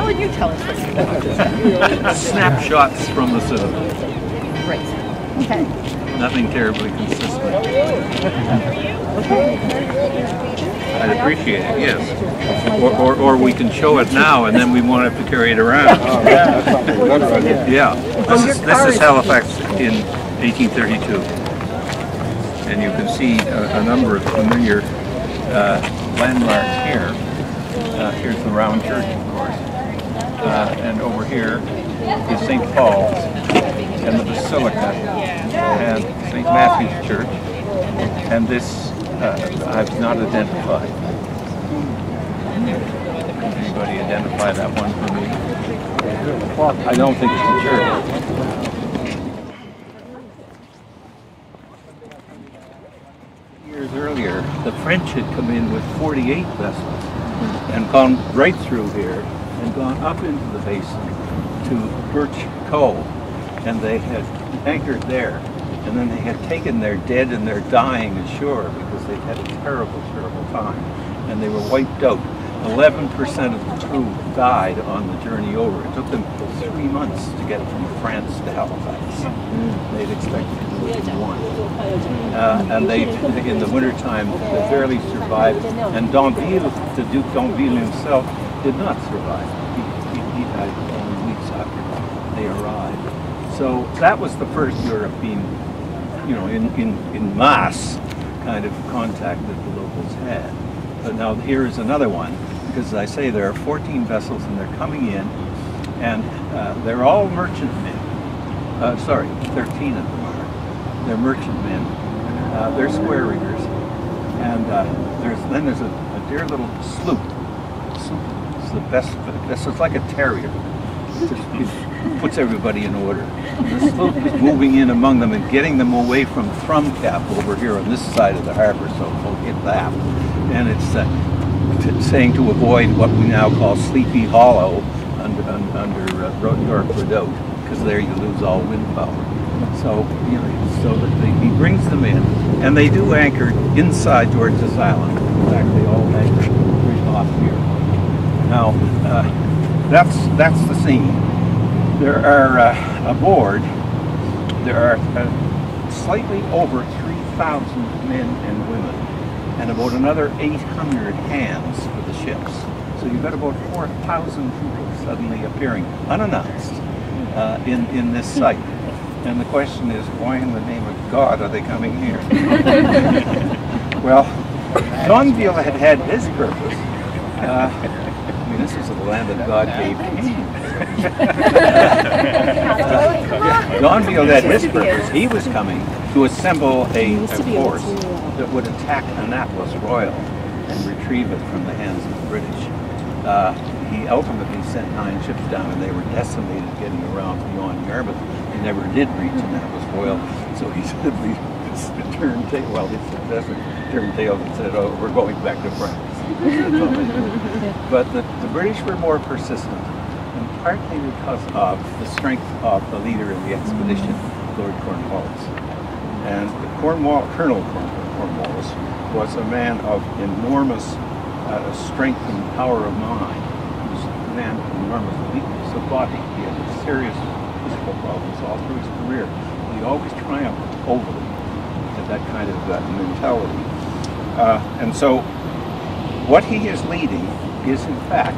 will you tell us what you want? Snapshots from the Citadel. Right. Okay. Nothing terribly consistent. I'd appreciate it, yes. Or we can show it now and then we won't have to carry it around. Yeah. This is Halifax in 1832. And you can see a number of familiar landmarks here. Here's the round church, of course. And over here is St. Paul's and the Basilica and St. Matthew's Church. And this I've not identified. Can anybody identify that one for me? I don't think it's a church. Years earlier, the French had come in with 48 vessels and gone right through here and gone up into the basin to Birch Cove, and they had anchored there, and then they had taken their dead and their dying ashore because they had a terrible, terrible time, and they were wiped out. 11% of the crew died on the journey over. It took them 3 months to get from France to Halifax. They'd expected to do it in one. And they, in the wintertime, they barely survived. And D'Anville, the Duke D'Anville himself, did not survive. He died only weeks after they arrived. So that was the first European, in mass kind of contact that the locals had. But now here is another one, because as I say, there are 14 vessels and they're coming in, and they're all merchantmen. 13 of them are. They're merchantmen. They're square riggers, and there's a dear little sloop. It's the best. It's like a terrier. It puts everybody in order. The sloop is moving in among them and getting them away from Thrum Cap over here on this side of the harbor, so we'll hit that. And it's saying to avoid what we now call Sleepy Hollow under York Redoubt, because there you lose all wind power. So he brings them in, and they do anchor inside George's Island. In fact, they all anchor right off here. Now, that's the scene. There are aboard. There are slightly over 3,000 men and women, and about another 800 hands for the ships. So you've got about 4,000 people suddenly appearing unannounced in this site. And the question is, why in the name of God are they coming here? Well, D'Anville had his purpose. This is the land that God gave him. D'Anville had his purpose. He was coming to assemble a force that would attack Annapolis Royal and retrieve it from the hands of the British. He ultimately sent 9 ships down, and they were decimated getting around beyond Yarmouth. They never did reach Annapolis Royal, so he simply turned tail. Well, his successor turned tail and said, "Oh, we're going back to France." But the British were more persistent, and partly because of the strength of the leader of the expedition, Lord Cornwallis. And Colonel Cornwallis was a man of enormous strength and power of mind. He was a man of enormous weakness of body. He had serious physical problems all through his career. But he always triumphed over them, had that kind of mentality. And so what he is leading is, in fact,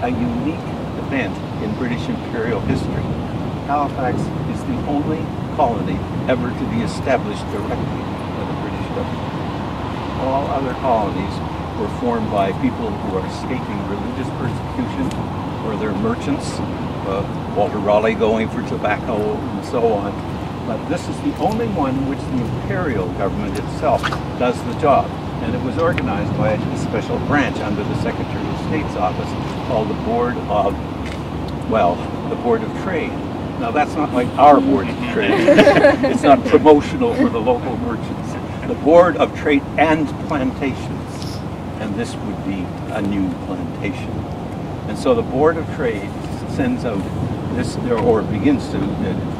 a unique event in British imperial history. Halifax is the only colony ever to be established directly by the British government. All other colonies were formed by people who are escaping religious persecution, or they're merchants, Walter Raleigh going for tobacco and so on. But this is the only one in which the imperial government itself does the job. And it was organized by a special branch under the Secretary of State's office called the Board of Trade. Now that's not like our Board of Trade. It's not promotional for the local merchants. The Board of Trade and Plantations. And this would be a new plantation. And so the Board of Trade sends out this, or begins to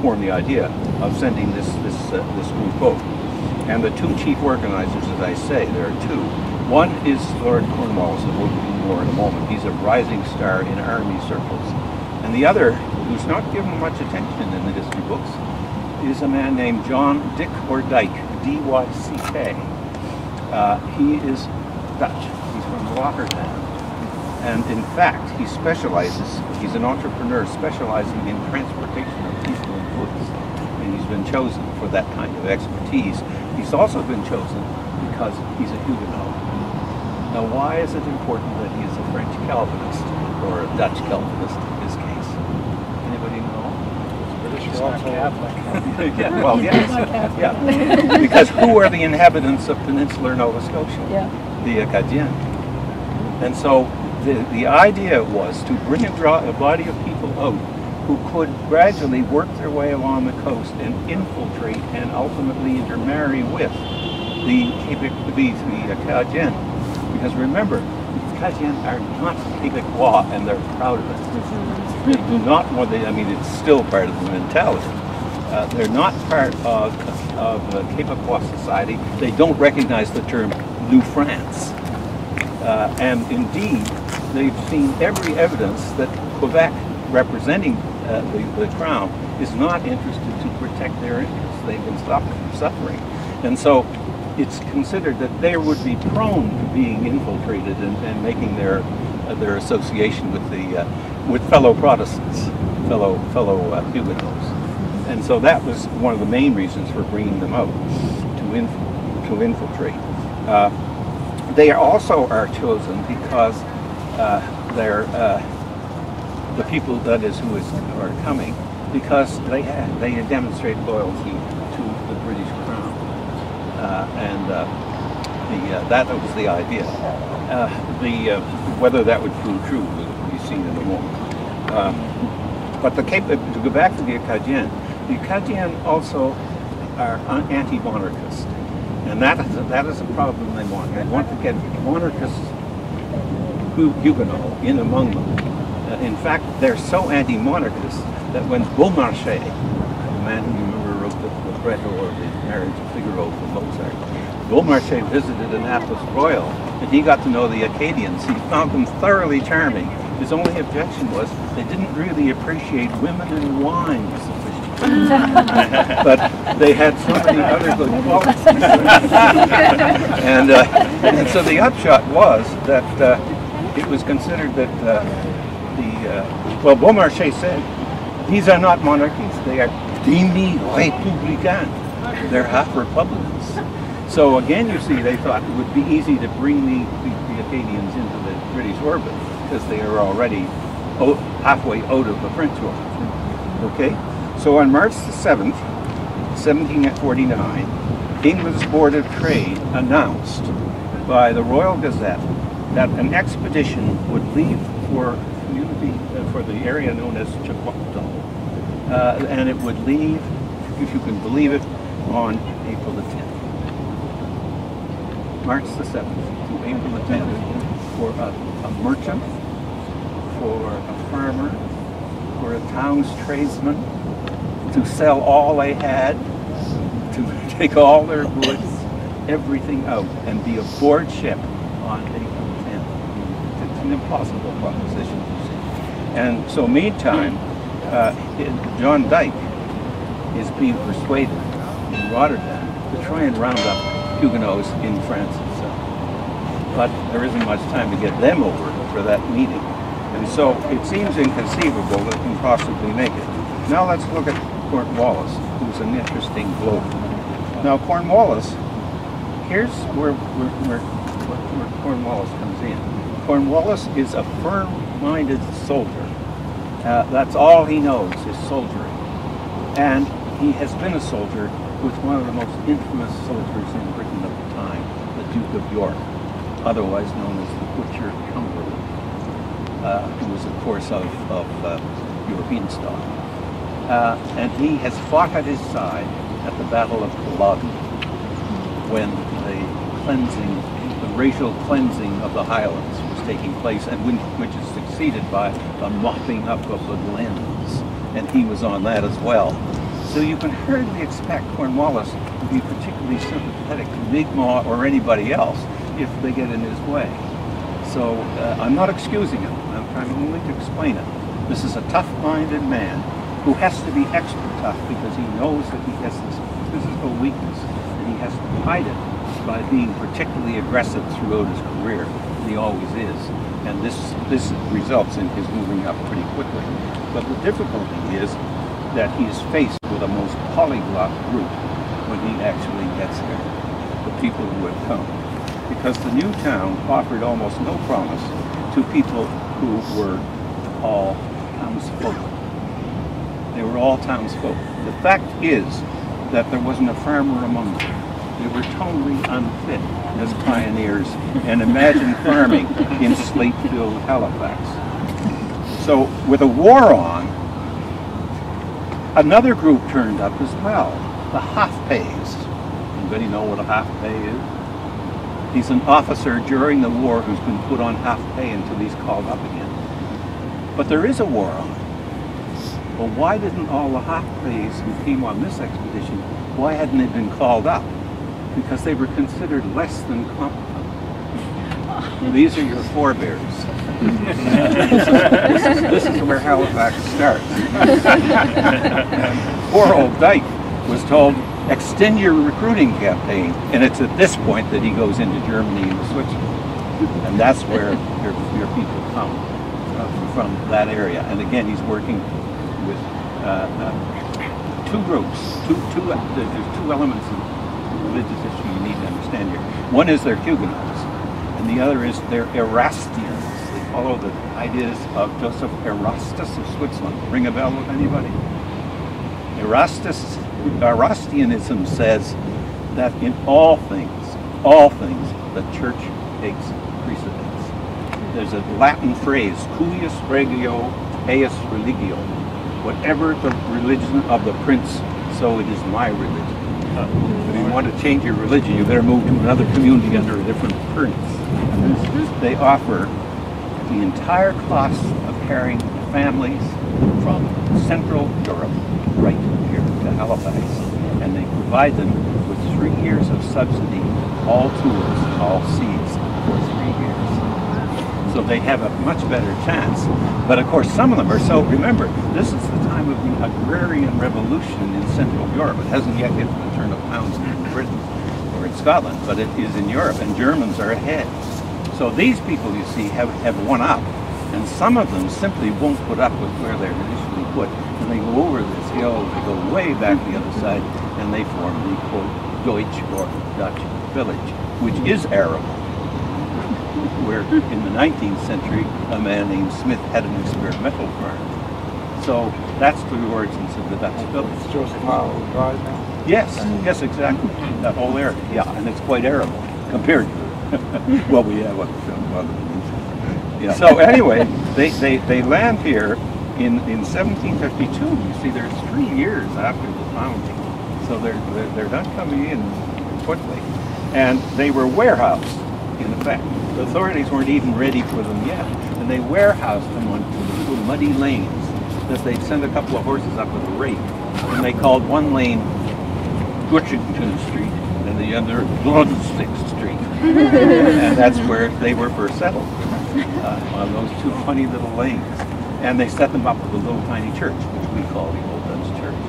form the idea of sending this group out. And the 2 chief organizers, as I say, there are 2, One is Lord Cornwallis, and we'll do more in a moment. He's a rising star in army circles. And the other, who's not given much attention in the history books, is a man named John Dick or Dyke, D-Y-C-K. He is Dutch. He's from Rotterdam. And in fact, he specializes, he's an entrepreneur specializing in transportation of people and goods. And he's been chosen for that kind of expertise. He's also been chosen because he's a Huguenot. Now, why is it important that he is a French Calvinist or a Dutch Calvinist in his case? Anybody know? British are also Catholic. Yeah, well, yes. Yeah. Because who are the inhabitants of peninsular Nova Scotia? Yeah. The Acadians. And so the idea was to bring a body of people out who could gradually work their way along the coast and infiltrate and ultimately intermarry with the Acadians. Because remember, the Acadians are not Quebecois, and they're proud of it. They do not want, I mean, it's still part of the mentality. They're not part of Quebecois society. They don't recognize the term New France. And indeed, they've seen every evidence that Quebec, representing the crown, is not interested to protect their interests. They've been suffering. And so it's considered that they would be prone to being infiltrated and making their association with fellow Protestants, fellow Huguenots. And so that was one of the main reasons for bringing them out, to infiltrate. They also are chosen because they're the people, that is, who are coming, because they demonstrate loyalty to the British Crown, that was the idea. Whether that would prove true will be seen in a moment. But to go back to the Acadians also are anti-monarchist, and that is a problem they want. They want to get monarchists Huguenot in among them. In fact, they're so anti-monarchist that when Beaumarchais, the man who you remember wrote the libretto or the Marriage of Figaro for Mozart, Beaumarchais visited Annapolis Royal, and he got to know the Acadians. He found them thoroughly charming. His only objection was they didn't really appreciate women and wine sufficiently. But they had so many other good qualities. And so the upshot was that it was considered that well, Beaumarchais said, these are not monarchies, they are demi-républicains. They're half republicans. So again, you see, they thought it would be easy to bring the Acadians into the British orbit because they are already halfway out of the French orbit. Okay? So on March the 7th, 1749, England's Board of Trade announced by the Royal Gazette that an expedition would leave for the area known as Chihuahua, and it would leave, if you can believe it, on April the 10th. March the 7th to April the 10th for a merchant, for a farmer, for a town's tradesman, to sell all they had, to take all their goods, everything out, and be aboard ship on April 10th. It's an impossible proposition. And so meantime, John Dyke is being persuaded in Rotterdam to try and round up Huguenots in France itself. But there isn't much time to get them over for that meeting. And so it seems inconceivable that can possibly make it. Now let's look at Cornwallis, who's an interesting bloke. Now Cornwallis, here's where Cornwallis comes in. Cornwallis is a firm-minded soldier. That's all he knows is soldiering. And he has been a soldier with one of the most infamous soldiers in Britain at the time, the Duke of York, otherwise known as the Butcher of Cumberland, who was, of course, of European stock. And he has fought at his side at the Battle of Culloden, when the racial cleansing of the Highlands was taking place, and which is succeeded by a mopping up of the Glens, and he was on that as well. So you can hardly expect Cornwallis to be particularly sympathetic to Mi'kmaq or anybody else, if they get in his way. So I'm not excusing him. I'm trying only to explain it. This is a tough-minded man who has to be extra tough because he knows that he has this physical weakness and he has to hide it by being particularly aggressive throughout his career. And he always is. And this results in his moving up pretty quickly. But the difficulty is that he is faced with a most polyglot group when he actually gets there, the people who have come. Because the new town offered almost no promise to people who were all townsfolk. They were all townsfolk. The fact is that there wasn't a farmer among them. They were totally unfit as pioneers, and imagine farming in slate-filled Halifax. So with a war on, another group turned up as well, the half-pays. Anybody know what a half-pay is? He's an officer during the war who's been put on half-pay until he's called up again. But there is a war on. Well, why didn't all the half-pays who came on this expedition, why hadn't they been called up? Because they were considered less than competent. These are your forebears. This is where Halifax starts. Poor old Dyke was told, extend your recruiting campaign, and it's at this point that he goes into Germany and Switzerland. And that's where your people come from that area. And again, he's working with two groups. There's two elements of religious history you need to understand here. One is their Huguenots, and the other is their Erastians. They follow the ideas of Joseph Erastus of Switzerland. Ring a bell with anybody? Erastianism says that in all things, the church takes precedence. There's a Latin phrase, cuius regio, eius religio. Whatever the religion of the prince, so it is my religion. If you want to change your religion, you better move to another community under a different prince. They offer the entire cost of carrying families from Central Europe right here to Halifax. And they provide them with 3 years of subsidy, all tools, all seeds, for 3 years. So they have a much better chance. But of course, some of them are so, remember, this is the time of the agrarian revolution in Central Europe. It hasn't yet hit the turn of pounds in Britain or in Scotland, but it is in Europe, and Germans are ahead. So these people, you see, have won up, and some of them simply won't put up with where they're initially put, and they go over this hill, they go way back the other side, and they form the, quote, Deutsch or Dutch village, which is arable. Where in the 19th century, a man named Smith had an experimental farm. So that's the origins of the Dutch village. It's Joseph Howe Drive now? Yes, yes, exactly. That whole area, yeah, and it's quite arable compared to what we have. Yeah. So anyway, they land here in 1752. You see, there's 3 years after the founding, so they're done coming in quickly, and they were warehoused in effect. The authorities weren't even ready for them yet, and they warehoused them on 2 little muddy lanes that they'd send a couple of horses up with a rake, and they called one lane Butchington Street and the other Bloodstick Street, and that's where they were first settled, on those 2 funny little lanes. And they set them up with a little tiny church, which we call the Old Dutch Church,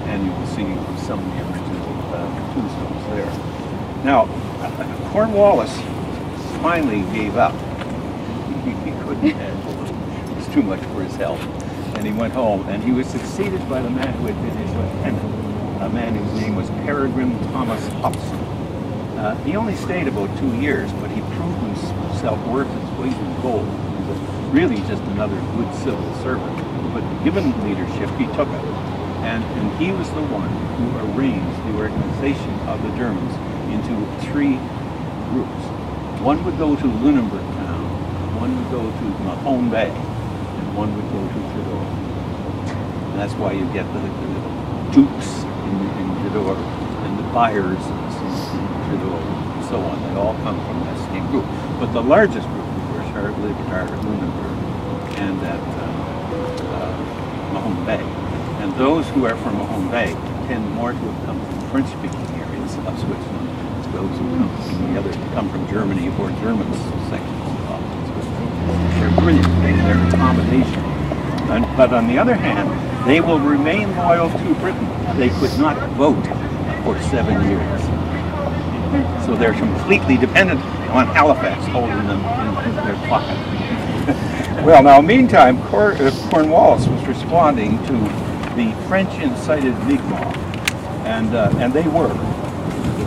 and you can see some of the original tombstones there. Now, Cornwallis finally gave up. He couldn't handle it. It was too much for his health. And he went home, and he was succeeded by the man who had been his lieutenant, a man whose name was Peregrine Thomas Hobson. He only stayed about 2 years, but he proved himself worth his weight in gold. He was really just another good civil servant. But given leadership, he took it. And he was the one who arranged the organization of the Germans into 3 groups. One would go to Lunenburg town, one would go to Mahone Bay, and one would go to Citadel. And that's why you get the dukes in Citadel, and the buyers in Citadel, and so on. They all come from that same group. But the largest group, of course, lived at Lunenburg and at Mahone Bay. And those who are from Mahone Bay tend more to have come from French-speaking areas of Switzerland those who come from the other come from Germany or German sections of Holland. They're brilliant in their accommodation. But on the other hand, they will remain loyal to Britain. They could not vote for 7 years. So they're completely dependent on Halifax holding them in their pocket. Well, now, meantime, Cornwallis was responding to the French incited Mi'kmaq, and they were. The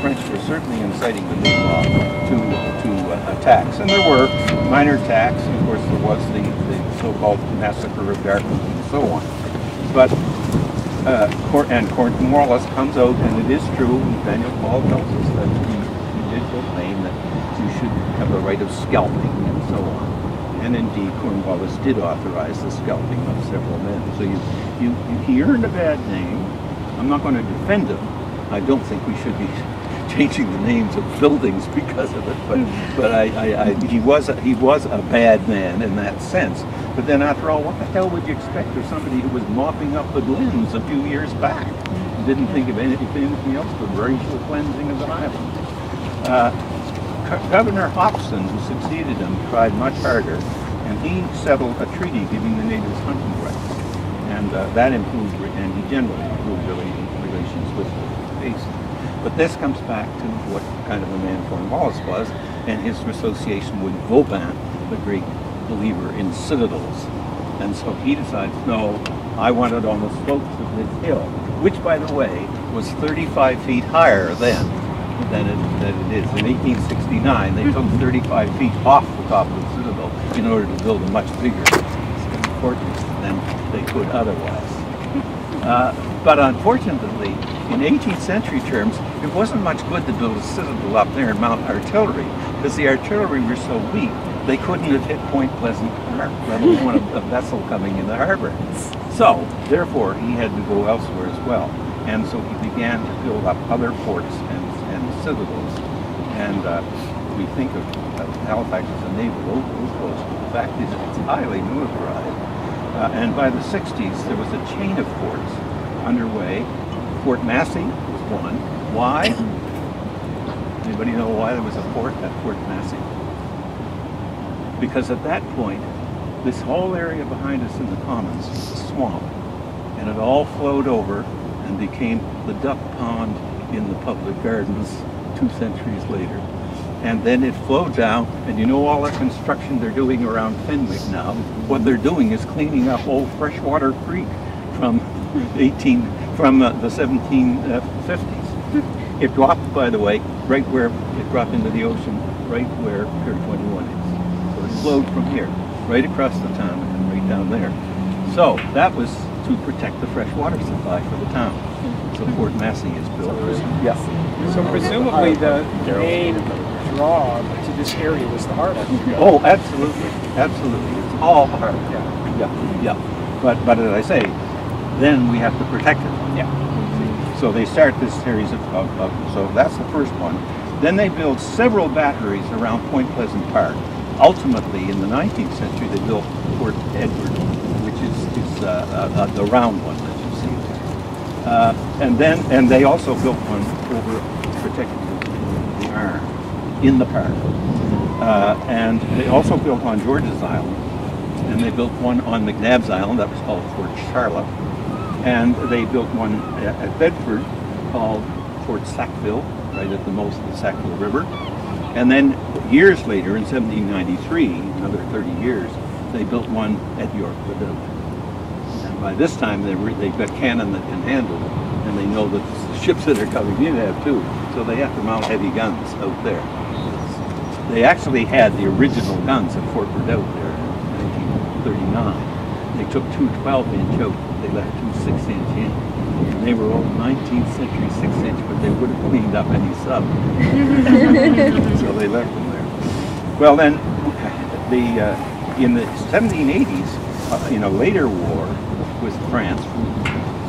French were certainly inciting the Mi'kmaq to attacks, and there were minor attacks. And of course, there was the so-called massacre of Dartmouth and so on. But Cornwallis comes out, and it is true. Daniel Paul tells us that he did proclaim that you should have the right of scalping and so on. And indeed, Cornwallis did authorize the scalping of several men. So he earned a bad name. I'm not going to defend him. I don't think we should be changing the names of buildings because of it. But he was a bad man in that sense. But then after all, what the hell would you expect of somebody who was mopping up the Glens a few years back? Didn't think of anything else but racial cleansing of the island. Governor Hopson, who succeeded him, tried much harder, and he settled a treaty giving the natives hunting rights, and that improved, and he generally improved relations with the basin. But this comes back to what kind of a man Cornwallis was, and his association with Vauban, the great believer in citadels. And so he decides, no, I want it on the slopes of this hill, which, by the way, was 35 feet higher then than it is. In 1869, they took 35 feet off the top of the Citadel in order to build a much bigger fortress than they could otherwise. But unfortunately, in 18th century terms, it wasn't much good to build a citadel up there and mount artillery, because the artillery were so weak, they couldn't have hit Point Pleasant Harbor, let alone a vessel coming in the harbor. So, therefore, he had to go elsewhere as well. And so he began to build up other forts and citadels, and we think of Halifax as a naval outpost. The fact is, it's highly militarized. And by the 60s, there was a chain of forts underway. Fort Massey was one. Why? Anybody know why there was a fort at Fort Massey? Because at that point, this whole area behind us in the Commons was a swamp, and it all flowed over and became the duck pond in the public gardens 2 centuries later. And then it flowed down, and you know all the construction they're doing around Fenwick now, what they're doing is cleaning up old Freshwater Creek from the 1750s. It dropped, by the way, right where it dropped into the ocean, right where Pier 21 is. So it flowed from here, right across the town and right down there. So that was to protect the fresh water supply for the town. So Fort Massey is built. Yes. So presumably the main draw to this area was the harbor. Oh, absolutely, absolutely. It's all harbor. Yeah. But as I say, then we have to protect it. Yeah. So they start this series of so that's the first one. Then they build several batteries around Point Pleasant Park. Ultimately, in the 19th century, they built Fort Edward, which is the round one that you see there. And they also built one over protecting the Arm in the park. And they also built on George's Island, and they built one on McNabb's Island that was called Fort Charlotte. And they built one at Bedford called Fort Sackville, right at the mouth of the Sackville River. And then years later, in 1793, another 30 years, they built one at York Redoubt. And by this time, they've got cannon that can handle it, and they know that the ships that are coming in have too, so they have to mount heavy guns out there. They actually had the original guns at Fort Redoubt there in 1939. They took two 12-inch out, they left two 6-inch in. And they were all 19th century 6-inch, but they would have cleaned up any sub. So they left them there. Well then, in the 1780s, in a later war with France,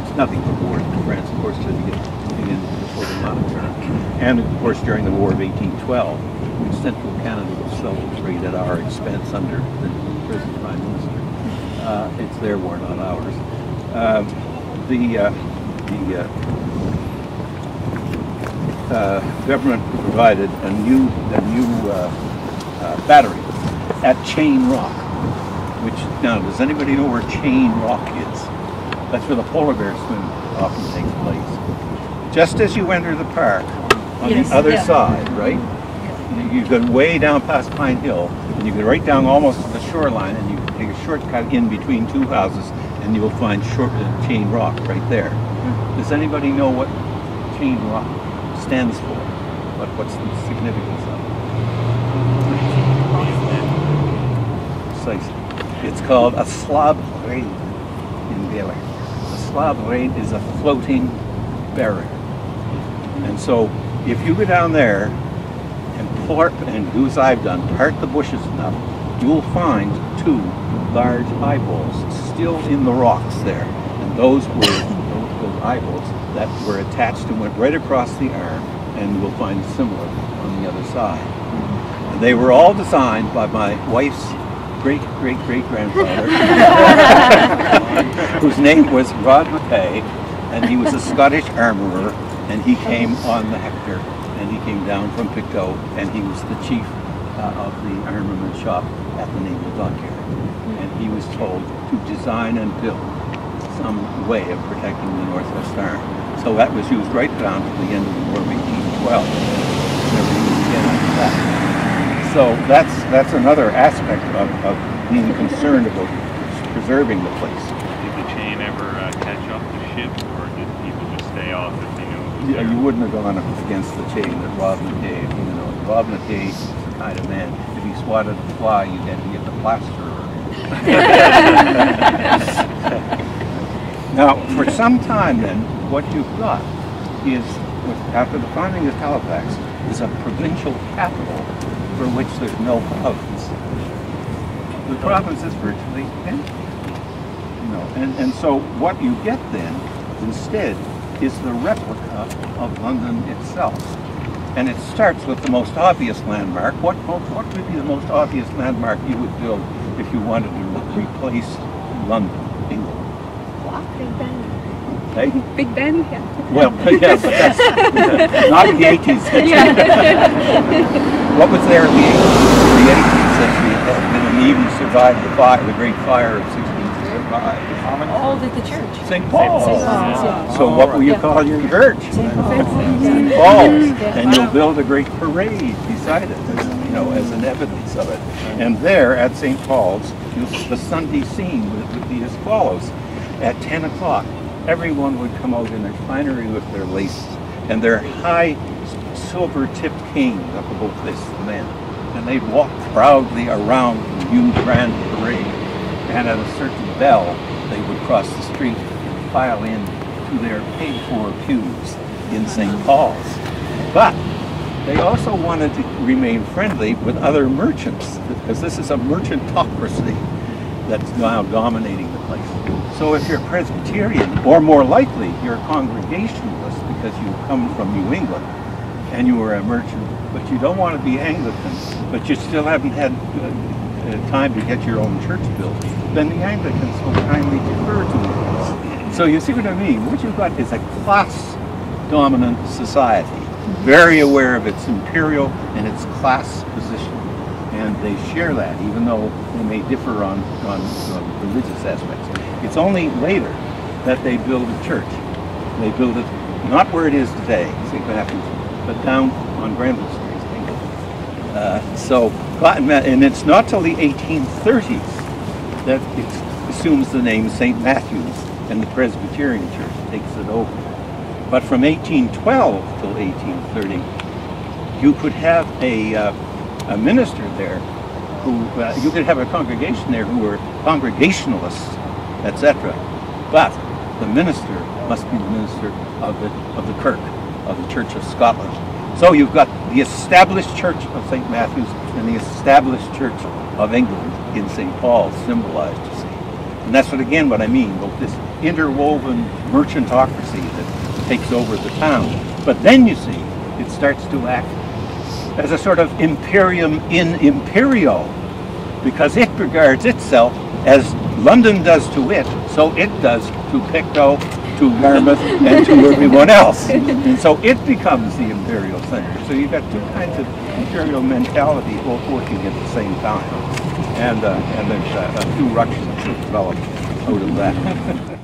it's nothing but war with France, of course, to get in before the monitor. And of course, during the War of 1812, which Central Canada was celebrated at our expense under the present Prime Minister. It's their war, not ours. government provided a new battery at Chain Rock. Which now, does anybody know where Chain Rock is? That's where the polar bear swim often takes place. Just as you enter the park, on the other side, right? You go way down past Pine Hill, and you go right down almost to the shoreline, and you take a shortcut in between two houses, and you will find Chain Rock right there. Does anybody know what Chain Rock stands for? What's the significance of it? Precisely. It's called a slab raid in Gaelic. A slab raid is a floating barrier. And so if you go down there and and do as I've done, part the bushes enough, you will find two large eyeballs still in the rocks there. And those were those eyeballs that were attached and went right across the arm, and you will find similar on the other side. And they were all designed by my wife's great-great-great-grandfather, whose name was Rod McKay, and he was a Scottish armourer, and he came on the Hector, and he came down from Pictou, and he was the chief of the armament shop at the Naval Dockyard. And he was told to design and build some way of protecting the Northwest Arm. So that was used right down to the end of the War of 1812. Never used again after that. So that's another aspect of being concerned about preserving the place. Did the chain ever catch up the ship, or did people just stay off if they knew it was there? You wouldn't have gone up against the chain that Rob McKay, Rob McKay is the kind of man, if he swatted a fly, you'd have to get the plaster. Now, for some time then, what you've got is, after the founding of Halifax, is a provincial capital for which there's no province. The province is virtually empty. And so what you get then, instead, is the replica of London itself. And it starts with the most obvious landmark. What would be the most obvious landmark you would build if you wanted to replace London, England? Big Ben. Hey? Big Ben, yeah. Well, yeah, but that's not in the 18th century. What was there in the 18th century that didn't even survive the Great Fire of 1665? All at the church. St. Paul's. Yeah. So what will you call your church? St. Paul's. And you'll build a great parade beside it, as an evidence of it. And there at St. Paul's, the Sunday scene would be as follows. At 10 o'clock, everyone would come out in their finery with their laces and their high silver-tipped canes up above the men. And they'd walk proudly around the huge grand parade. And at a certain bell, they would cross the street and file in to their paid-for pews in St. Paul's. But they also wanted to remain friendly with other merchants, because this is a merchantocracy that's now dominating the place. So if you're Presbyterian, or more likely, you're Congregationalist because you come from New England and you are a merchant, but you don't want to be Anglican, but you still haven't had time to get your own church built, then the Anglicans will kindly defer to you. So you see what I mean? What you've got is a class-dominant society, very aware of its imperial and its class position. And they share that, even though they may differ on religious aspects. It's only later that they build a church. They build it not where it is today, St. Matthew's, but down on Granville Street. And it's not till the 1830s that it assumes the name St. Matthew's, and the Presbyterian Church takes it over. But from 1812 till 1830, you could have a minister there you could have a congregation there who were Congregationalists, etc. But the minister must be the minister of the Kirk, of the Church of Scotland. So you've got the established Church of St. Matthew's and the established Church of England in St. Paul's symbolized, you see. And that's what I mean, about this interwoven merchantocracy that takes over the town. But then you see, it starts to act as a sort of imperium in imperio, because it regards itself as London does to it, so it does to Pictou to Yarmouth and to everyone else. So it becomes the imperial center. So you've got two kinds of imperial mentality both working at the same time. And there's a few ructions that develop out of that.